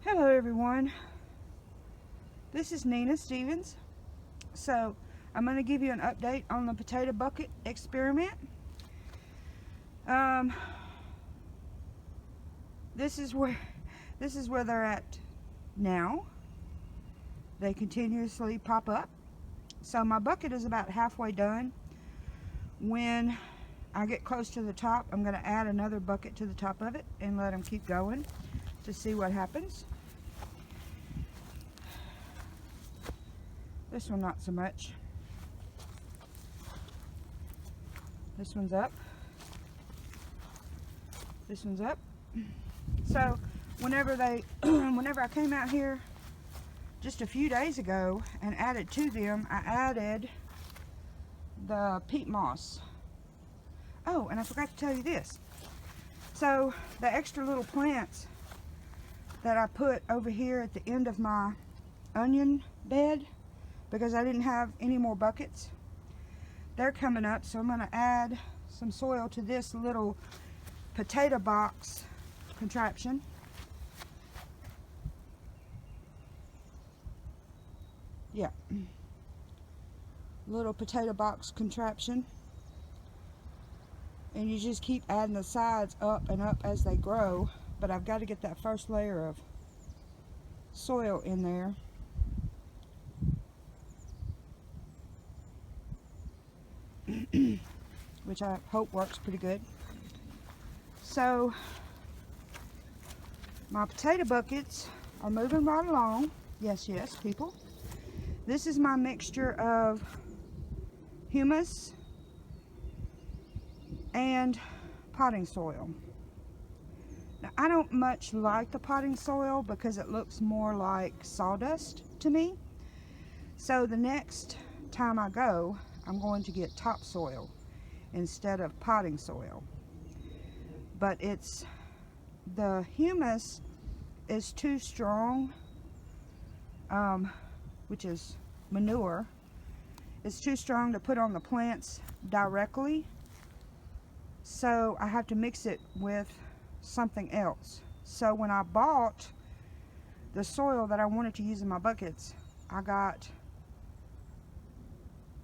Hello everyone, this is Nina Stevens. So I'm going to give you an update on the potato bucket experiment. Um, this is where they're at now. They continuously pop up. So my bucket is about halfway done. When I get close to the top, I'm going to add another bucket to the top of it and let them keep going to see what happens. This one not so much. This one's up. This one's up. So whenever I came out here just a few days ago and added to them, I added the peat moss. Oh, and I forgot to tell you this. So the extra little plants that I put over here at the end of my onion bed, because I didn't have any more buckets, they're coming up. So I'm going to add some soil to this little potato box contraption. Yeah, little potato box contraption, and you just keep adding the sides up and up as they grow. But I've got to get that first layer of soil in there. Which I hope works pretty good. So my potato buckets are moving right along. Yes, people. This is my mixture of humus and potting soil. Now, I don't much like the potting soil because it looks more like sawdust to me. So the next time I go, I'm going to get topsoil instead of potting soil. But the humus is too strong, which is manure. It's too strong to put on the plants directly. So I have to mix it with something else. So when I bought the soil that I wanted to use in my buckets, I got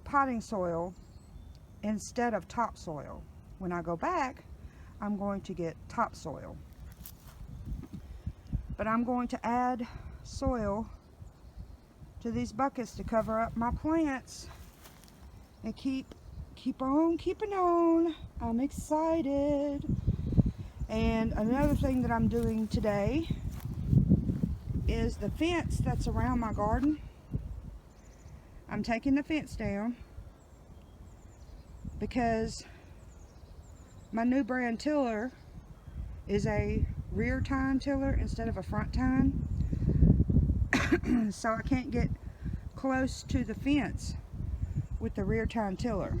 potting soil instead of topsoil. When I go back, I'm going to get topsoil. But I'm going to add soil to these buckets to cover up my plants and keep on keeping on. I'm excited. And another thing that I'm doing today is the fence that's around my garden. I'm taking the fence down because my new brand tiller is a rear tine tiller instead of a front tine. So I can't get close to the fence with the rear tine tiller.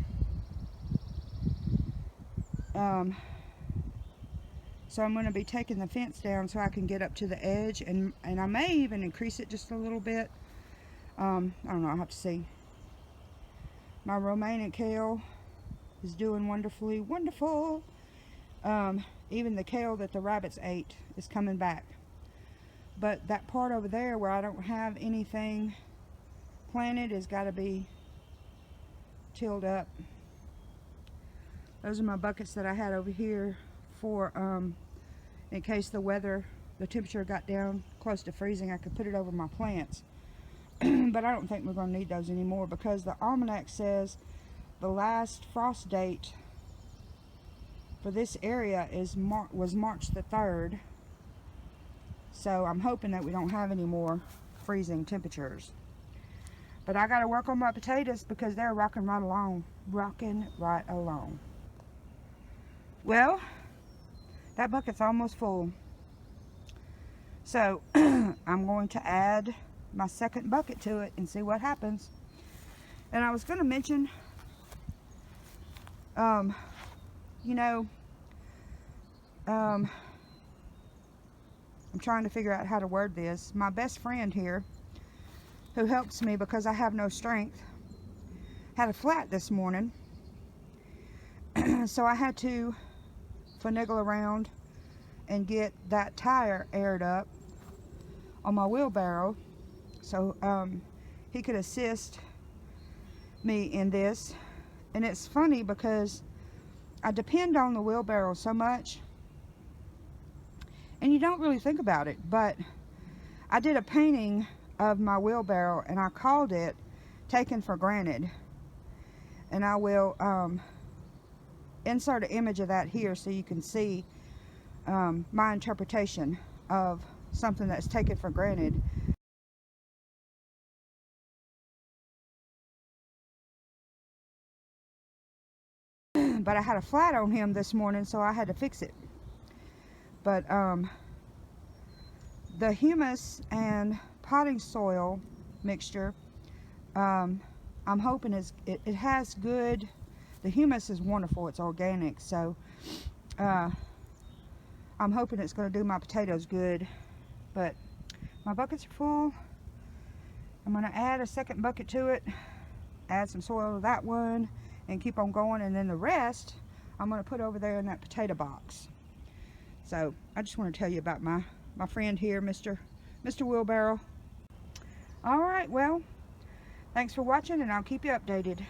So I'm going to be taking the fence down so I can get up to the edge, and I may even increase it just a little bit. I don't know, I'll have to see. My romaine and kale is doing wonderfully wonderful. Even the kale that the rabbits ate is coming back. But that part over there where I don't have anything planted has got to be tilled up. Those are my buckets that I had over here for in case the temperature got down close to freezing, I could put it over my plants. But I don't think we're going to need those anymore because the almanac says the last frost date for this area was March the 3rd. So I'm hoping that we don't have any more freezing temperatures. But I got to work on my potatoes because they're rocking right along. Well, that bucket's almost full. So I'm going to add my second bucket to it and see what happens. And I was going to mention, I'm trying to figure out how to word this. My best friend here, who helps me because I have no strength, had a flat this morning. So I had to finagle around and get that tire aired up on my wheelbarrow, so he could assist me in this. And it's funny because I depend on the wheelbarrow so much, and you don't really think about it, but I did a painting of my wheelbarrow and I called it Taken for Granted, and I will insert an image of that here so you can see my interpretation of something that's taken for granted. But I had a flat on him this morning, so I had to fix it. But the humus and potting soil mixture, I'm hoping it has good, the humus is wonderful, it's organic, so I'm hoping it's going to do my potatoes good. But my buckets are full. I'm going to add a second bucket to it, add some soil to that one, and keep on going, and then the rest I'm going to put over there in that potato box. So I just want to tell you about my friend here, Mr. Wheelbarrow. Alright, well, thanks for watching, and I'll keep you updated.